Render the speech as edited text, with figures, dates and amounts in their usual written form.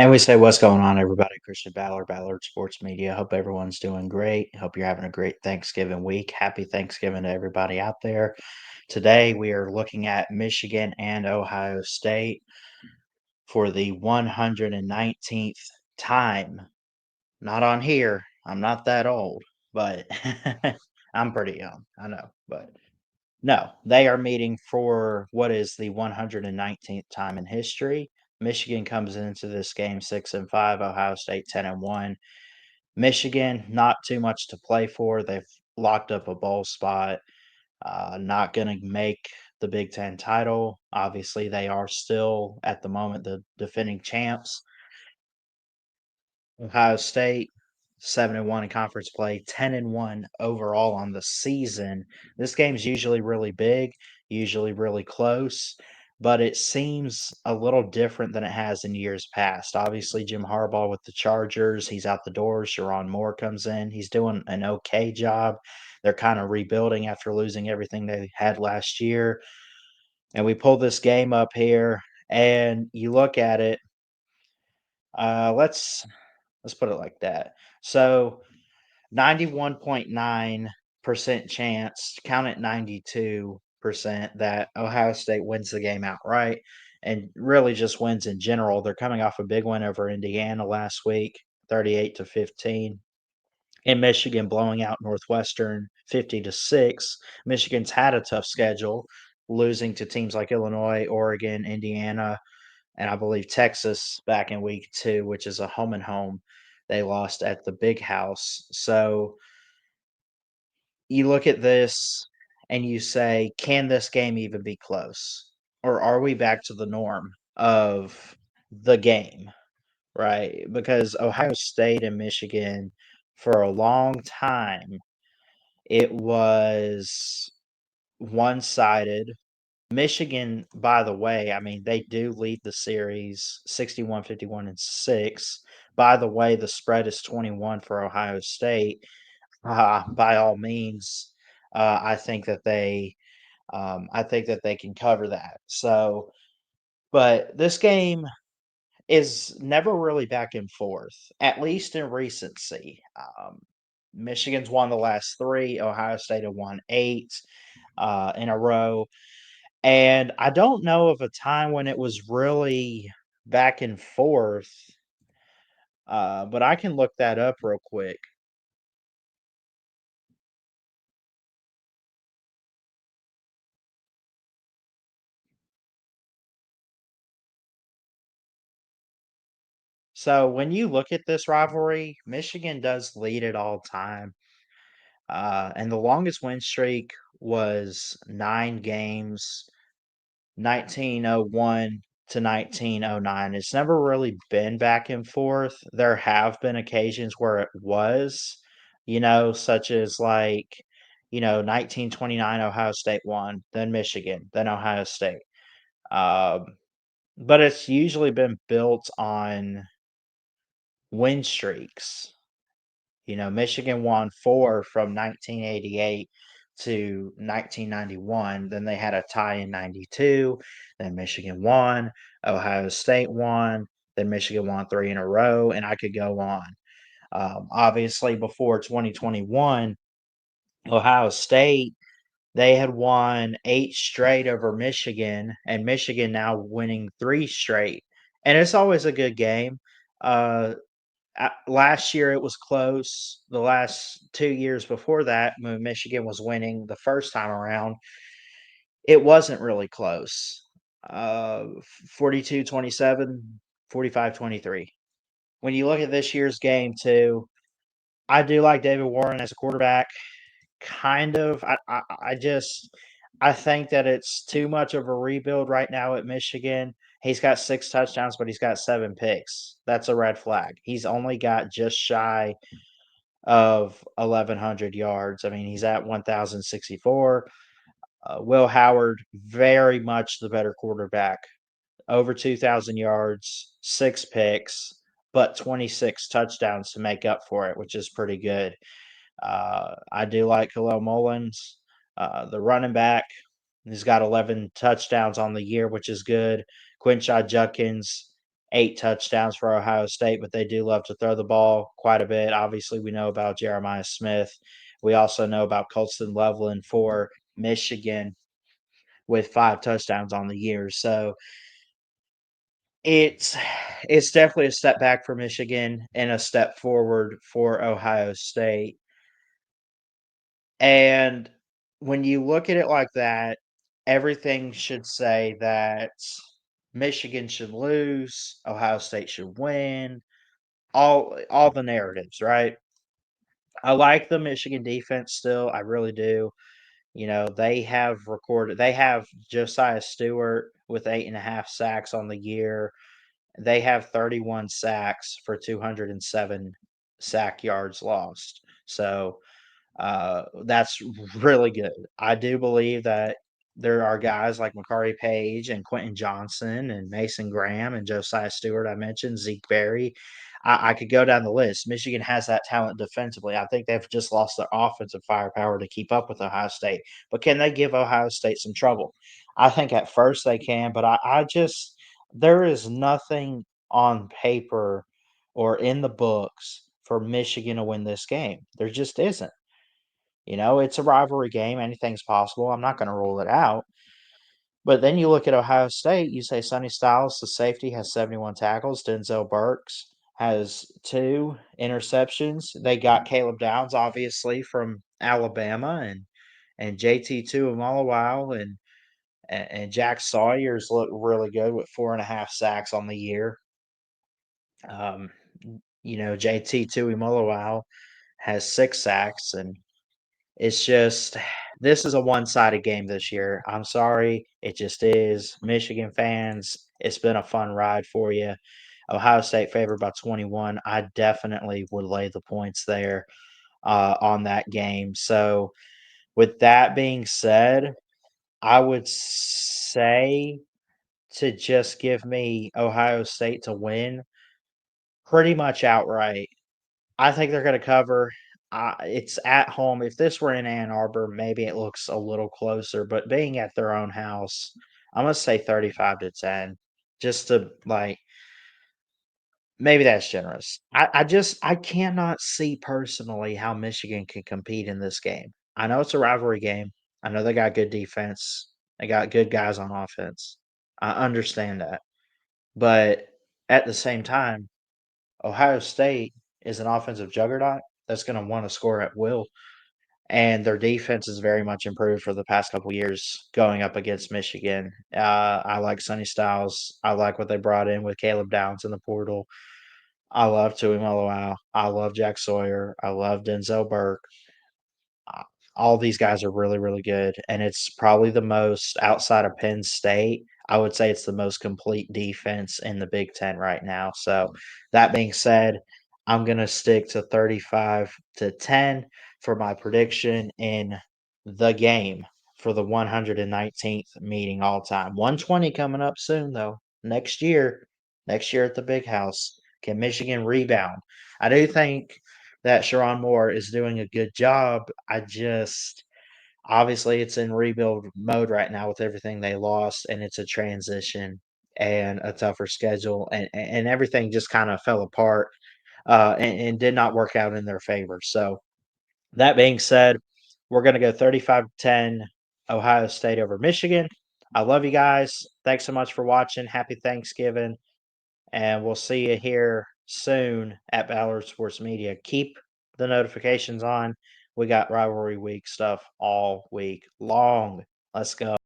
And we say, what's going on, everybody? Christian Ballard Sports Media. Hope everyone's doing great. Hope you're having a great Thanksgiving week. Happy Thanksgiving to everybody out there. Today, we are looking at Michigan and Ohio State for the 119th time. Not on here. I'm not that old, but I'm pretty young. I know. But no, they are meeting for what is the 119th time in history. Michigan comes into this game 6-5, Ohio State 10-1. Michigan, not too much to play for. They've locked up a bowl spot. Not going to make the Big Ten title. Obviously, they are still at the moment the defending champs. Ohio State 7-1 in conference play, 10-1 overall on the season. This game's usually really big, usually really close, but it seems a little different than it has in years past. Obviously, Jim Harbaugh with the Chargers, he's out the door. Sharon Moore comes in. He's doing an okay job. They're kind of rebuilding after losing everything they had last year. And we pull this game up here, and you look at it. Let's put it like that. So 91.9% chance, count it 92% that Ohio State wins the game outright and really just wins in general. They're coming off a big win over Indiana last week, 38-15. In Michigan blowing out Northwestern 50-6. Michigan's had a tough schedule, losing to teams like Illinois, Oregon, Indiana, and I believe Texas back in week 2, which is a home and home. They lost at the Big House. So you look at this and you say, can this game even be close? Or are we back to the norm of the game, right? Because Ohio State and Michigan, for a long time, it was one sided. Michigan, by the way, I mean, they do lead the series 61, 51, and 6. By the way, the spread is 21 for Ohio State. By all means, I think that they can cover that. So, but this game is never really back and forth, at least in recency. Michigan's won the last 3. Ohio State have won 8 in a row. And I don't know of a time when it was really back and forth, but I can look that up real quick. So when you look at this rivalry, Michigan does lead it all time. And the longest win streak was 9 games, 1901 to 1909. It's never really been back and forth. There have been occasions where it was, such as 1929 Ohio State won, then Michigan, then Ohio State. Um, but it's usually been built on win streaks. Michigan won 4 from 1988 to 1991. Then they had a tie in 92. Then Michigan won. Ohio State won. Then Michigan won 3 in a row. And I could go on. Obviously, before 2021, Ohio State, they had won 8 straight over Michigan, and Michigan now winning 3 straight. And it's always a good game. Uh, Last year it was close. The last 2 years before that, when Michigan was winning the first time around, it wasn't really close. 42-27, 45-23. When you look at this year's game too, I do like David Warren as a quarterback. Kind of. I think that it's too much of a rebuild right now at Michigan. He's got 6 touchdowns, but he's got 7 picks. That's a red flag. He's only got just shy of 1,100 yards. I mean, he's at 1,064. Will Howard, very much the better quarterback. Over 2,000 yards, 6 picks, but 26 touchdowns to make up for it, which is pretty good. I do like Khalil Mullins, the running back. He's got 11 touchdowns on the year, which is good. Quinshad Judkins, 8 touchdowns for Ohio State, but they do love to throw the ball quite a bit. Obviously, we know about Jeremiah Smith. We also know about Colston Loveland for Michigan with 5 touchdowns on the year. So it's it's definitely a step back for Michigan and a step forward for Ohio State. And when you look at it like that, everything should say that Michigan should lose, Ohio State should win, all the narratives, right? I like the Michigan defense still, I really do. You know, they have Josiah Stewart with 8.5 sacks on the year. They have 31 sacks for 207 sack yards lost. So, that's really good. I do believe that there are guys like Makari Page and Quentin Johnson and Mason Graham and Josiah Stewart. I mentioned Zeke Berry. I could go down the list. Michigan has that talent defensively. I think they've just lost their offensive firepower to keep up with Ohio State. But can they give Ohio State some trouble? I think at first they can, but I just there is nothing on paper or in the books for Michigan to win this game. There just isn't. You know, it's a rivalry game, anything's possible, I'm not gonna rule it out, but then you look at Ohio State, you say Sonny Styles, the safety, has 71 tackles, Denzel Burks has 2 interceptions, they got Caleb Downs, obviously, from Alabama, and JT Tuimoloau and Jack Sawyers look really good with 4.5 sacks on the year. Um, you know, JT Tuimoloau has 6 sacks, and it's just this is a one-sided game this year. I'm sorry, it just is. Michigan fans, it's been a fun ride for you. Ohio State favored by 21. I definitely would lay the points there on that game. So, with that being said, I would say to just give me Ohio State to win pretty much outright. I think they're gonna cover. It's at home. If this were in Ann Arbor, maybe it looks a little closer, but being at their own house, I'm gonna say 35-10, just to, like maybe that's generous. I cannot see personally how Michigan can compete in this game. I know it's a rivalry game. I know they got good defense. They got good guys on offense. I understand that. But at the same time, Ohio State is an offensive juggernaut that's gonna wanna score at will, and their defense is very much improved for the past couple years going up against Michigan. I like Sonny Styles. I like what they brought in with Caleb Downs in the portal. I love Tuimoloau. I love Jack Sawyer. I love Denzel Burke. Uh, all these guys are really, really good, and it's probably the most outside of Penn State, I would say it's the most complete defense in the Big Ten right now. So, that being said, I'm gonna stick to 35-10 for my prediction in the game for the 119th meeting all time. 120 coming up soon, though. Next year at the Big House. Can Michigan rebound? I do think that Sharon Moore is doing a good job. I just obviously it's in rebuild mode right now with everything they lost, and it's a transition and a tougher schedule, and everything just kind of fell apart and did not work out in their favor. So that being said, we're going to go 35-10 Ohio State over Michigan. I love you guys. Thanks so much for watching. Happy Thanksgiving. And we'll see you here soon at Ballard Sports Media. Keep the notifications on. We got rivalry week stuff all week long. Let's go.